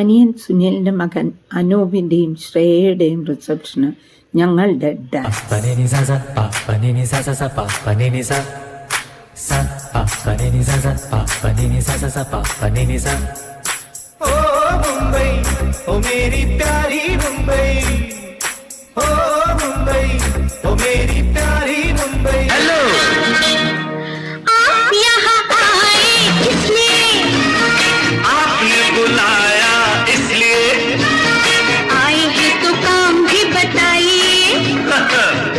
അനിയൻ സുനിലിന്റെ മകൻ അനൂപിന്റെയും ശ്രേയയുടെയും റിസപ്ഷന് ഞങ്ങളുടെ ഡാൻസ്. मुंबई ओ मेरी प्यारी मुंबई, ओ मुंबई ओ मेरी प्यारी मुंबई. हेलो आप यहाँ आए इसलिए, आपने बुलाया इसलिए, आए हैं तो काम भी बताइए.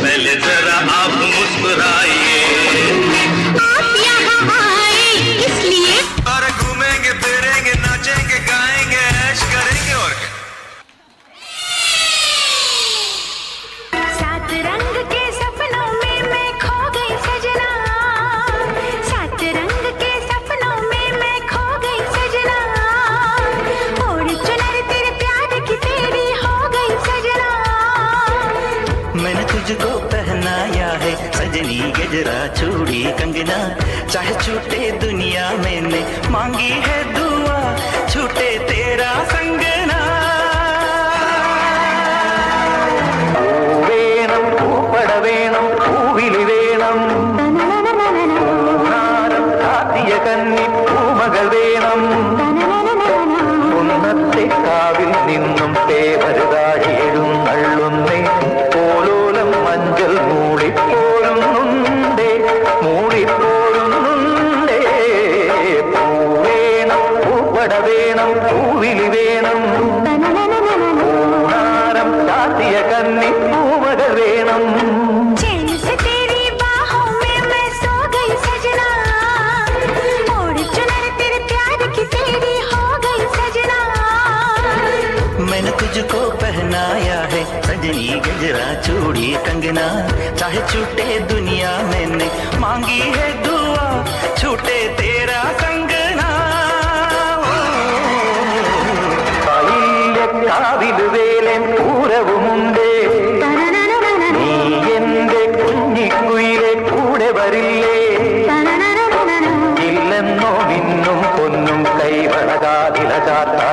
पहले जरा आप मुस्कुराइए. आप यहाँ आए इसलिए, और घूमेंगे फिरेंगे नाचेंगे गाएंगे ऐश करेंगे और क्या. सात रंग के सपनों में मैं खो गई सजना, सात रंग के सपनों में मैं खो गई सजना, ओढ़ चुनर तेरे प्यार की तेरी हो गई सजना. मैंने तुझको पहनाया है सजनी गजरा चूड़ी कंगना, चाहे छूटे दुनिया मैंने मांगी है दुआ, छूटे तेरा संगना. വേണം പൂപ്പട വേണം പൂവിളി വേണം, നാരം കാത്തിയ കന്നി പൂമകൾ വേണം, ഒന്നത്തെ കാവിൽ നിന്നും തേവരുതാഴേടും നള്ളുന്നേ, പോലോലം മഞ്ചൽ മൂളിപ്പോരുന്നുണ്ടേ, മൂളിപ്പോരുന്നുണ്ടേ. പൂവേണം പൂപ്പട വേണം പൂവിളി വേണം, നാരം കാത്തിയ കന്നി പൂമകൾ വേണം. चैन से तेरी बाहों में मैं सो गई सजना, ओढ़ चुनर तेरे प्यार की तेरी हो गई सजना. मैंने तुझको पहनाया है सजनी गजरा चूड़ी कंगना, चाहे छूटे दुनिया मैंने मांगी है दुआ, छूटे तेरा संगना. കാവിൽ വേലൻ പൂരവുമുണ്ടേ, നീ എന്റെ കുഞ്ഞിക്കുയിലെ കൂടെ വരില്ലേ, ഇല്ലെന്നോ മിന്നും പൊന്നും കൈവളകാതില ചാത്താ